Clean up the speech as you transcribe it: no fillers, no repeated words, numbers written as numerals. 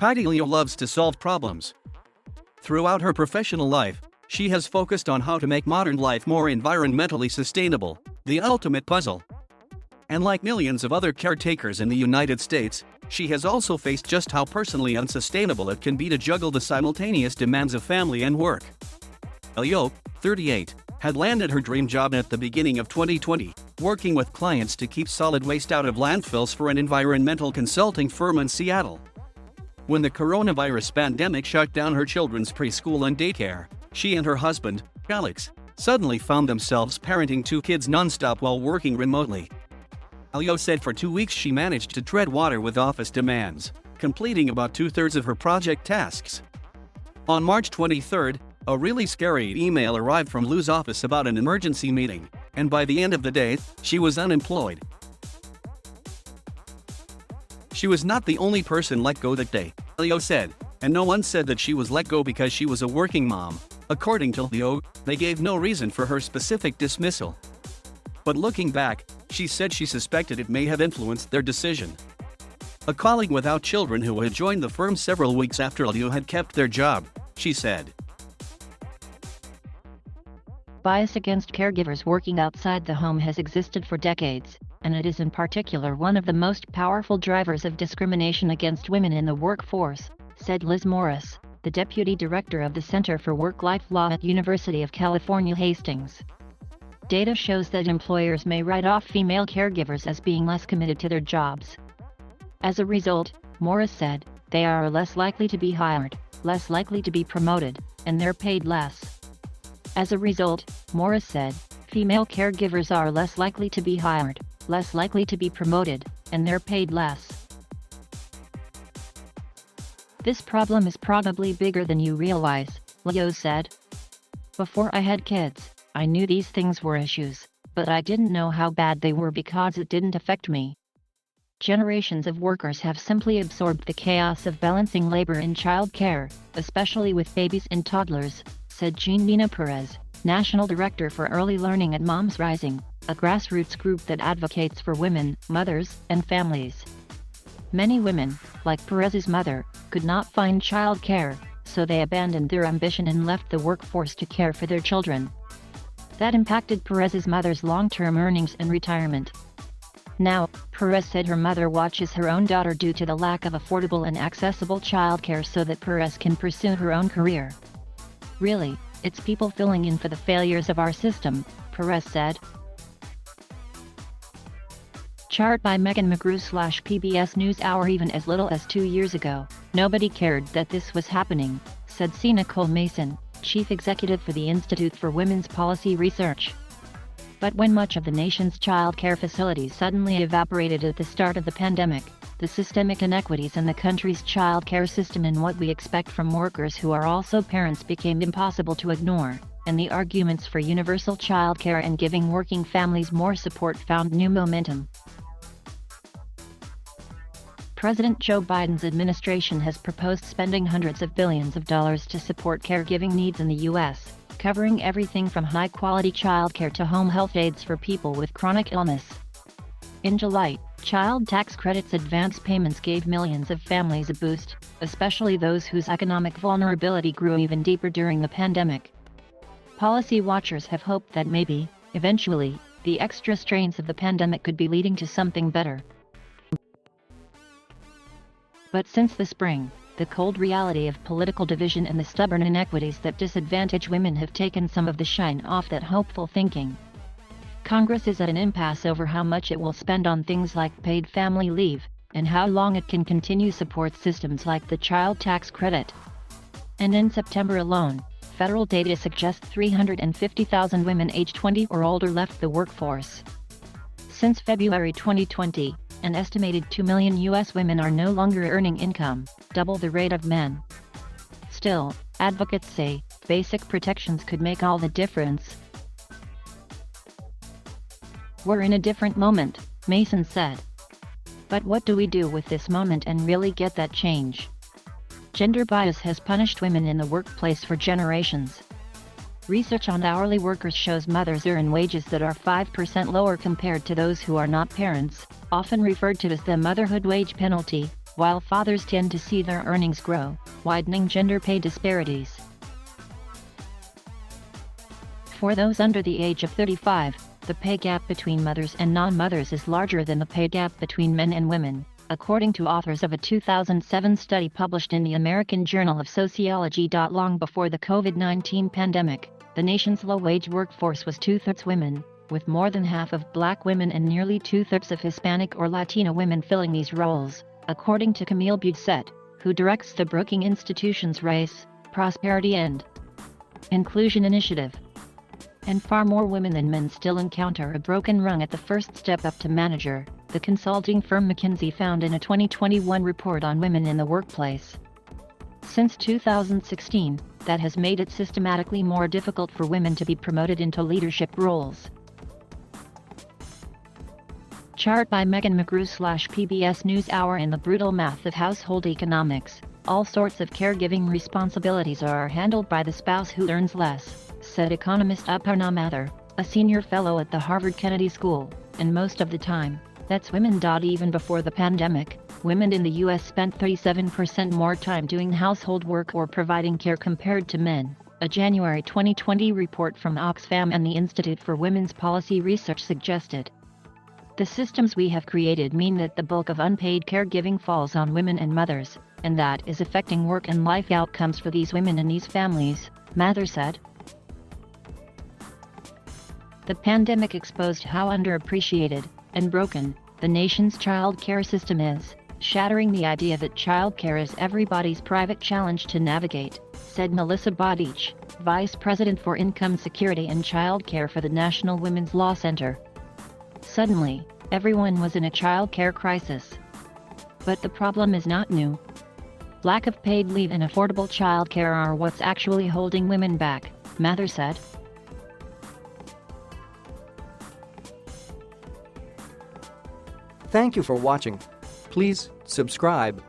Liu loves to solve problems. Throughout her professional life, she has focused on how to make modern life more environmentally sustainable, the ultimate puzzle. And like millions of other caretakers in the United States, she has also faced just how personally unsustainable it can be to juggle the simultaneous demands of family and work. Liu, 38, had landed her dream job at the beginning of 2020, working with clients to keep solid waste out of landfills for an environmental consulting firm in Seattle. When the coronavirus pandemic shut down her children's preschool and daycare, she and her husband, Alex, suddenly found themselves parenting 2 kids nonstop while working remotely. Liu said for 2 weeks she managed to tread water with office demands, completing about 2/3 of her project tasks. On March 23, a really scary email arrived from Liu's office about an emergency meeting, and by the end of the day, she was unemployed. She was not the only person let go that day, Liu said, and no one said that she was let go because she was a working mom. According to Liu, they gave no reason for her specific dismissal. But looking back, she said she suspected it may have influenced their decision. A colleague without children who had joined the firm several weeks after Liu had kept their job, she said. Bias against caregivers working outside the home has existed for decades, and it is in particular one of the most powerful drivers of discrimination against women in the workforce, said Liz Morris, the Deputy Director of the Center for Work-Life Law at University of California, Hastings. Data shows that employers may write off female caregivers as being less committed to their jobs. As a result, Morris said, they are less likely to be hired, less likely to be promoted, and they're paid less. As a result, Morris said, female caregivers are less likely to be hired, less likely to be promoted, and they're paid less. This problem is probably bigger than you realize, Liu said. Before I had kids, I knew these things were issues, but I didn't know how bad they were because it didn't affect me. Generations of workers have simply absorbed the chaos of balancing labor and childcare, especially with babies and toddlers, said Jean-Nina Perez, National Director for Early Learning at Moms Rising, a grassroots group that advocates for women, mothers, and families. Many women, like Perez's mother, could not find childcare, so they abandoned their ambition and left the workforce to care for their children. That impacted Perez's mother's long-term earnings and retirement. Now, Perez said her mother watches her own daughter due to the lack of affordable and accessible childcare so that Perez can pursue her own career. Really, it's people filling in for the failures of our system, Perez said. Chart by Megan McGrew/PBS NewsHour. Even as little as 2 years ago, nobody cared that this was happening, said C. Nicole Mason, Chief Executive for the Institute for Women's Policy Research. But when much of the nation's child care facilities suddenly evaporated at the start of the pandemic, the systemic inequities in the country's child care system and what we expect from workers who are also parents became impossible to ignore, and the arguments for universal child care and giving working families more support found new momentum. President Joe Biden's administration has proposed spending hundreds of billions of dollars to support caregiving needs in the U.S., covering everything from high-quality child care to home health aides for people with chronic illness. In July, child tax credits advance payments gave millions of families a boost, especially those whose economic vulnerability grew even deeper during the pandemic. Policy watchers have hoped that maybe, eventually, the extra strains of the pandemic could be leading to something better. But since the spring, the cold reality of political division and the stubborn inequities that disadvantage women have taken some of the shine off that hopeful thinking. Congress is at an impasse over how much it will spend on things like paid family leave, and how long it can continue support systems like the child tax credit. And in September alone, federal data suggests 350,000 women aged 20 or older left the workforce. Since February 2020, an estimated 2 million U.S. women are no longer earning income, double the rate of men. Still, advocates say, basic protections could make all the difference. We're in a different moment, Mason said. But what do we do with this moment and really get that change? Gender bias has punished women in the workplace for generations. Research on hourly workers shows mothers earn wages that are 5% lower compared to those who are not parents, often referred to as the motherhood wage penalty, while fathers tend to see their earnings grow, widening gender pay disparities. For those under the age of 35, the pay gap between mothers and non-mothers is larger than the pay gap between men and women, according to authors of a 2007 study published in the American Journal of Sociology. Long before the COVID-19 pandemic, the nation's low-wage workforce was two-thirds women, with more than half of Black women and nearly two-thirds of Hispanic or Latino women filling these roles, according to Camille Budset, who directs the Brookings Institution's Race, Prosperity and Inclusion Initiative. And far more women than men still encounter a broken rung at the first step up to manager, the consulting firm McKinsey found in a 2021 report on women in the workplace. Since 2016, that has made it systematically more difficult for women to be promoted into leadership roles. Chart by Megan McGrew /PBS NewsHour. In the brutal math of household economics, all sorts of caregiving responsibilities are handled by the spouse who earns less, said economist Aparna Mathur, a senior fellow at the Harvard Kennedy School, and most of the time, that's women. Even before the pandemic, women in the U.S. spent 37% more time doing household work or providing care compared to men. A January 2020 report from Oxfam and the Institute for Women's Policy Research suggested. The systems we have created mean that the bulk of unpaid caregiving falls on women and mothers, and that is affecting work and life outcomes for these women and these families, Mathur said. The pandemic exposed how underappreciated and broken the nation's child care system is, shattering the idea that child care is everybody's private challenge to navigate, said Melissa Bodich, Vice President for Income Security and Child Care for the National Women's Law Center. Suddenly, everyone was in a child care crisis. But the problem is not new. Lack of paid leave and affordable child care are what's actually holding women back, Mathur said. Thank you for watching. Please subscribe.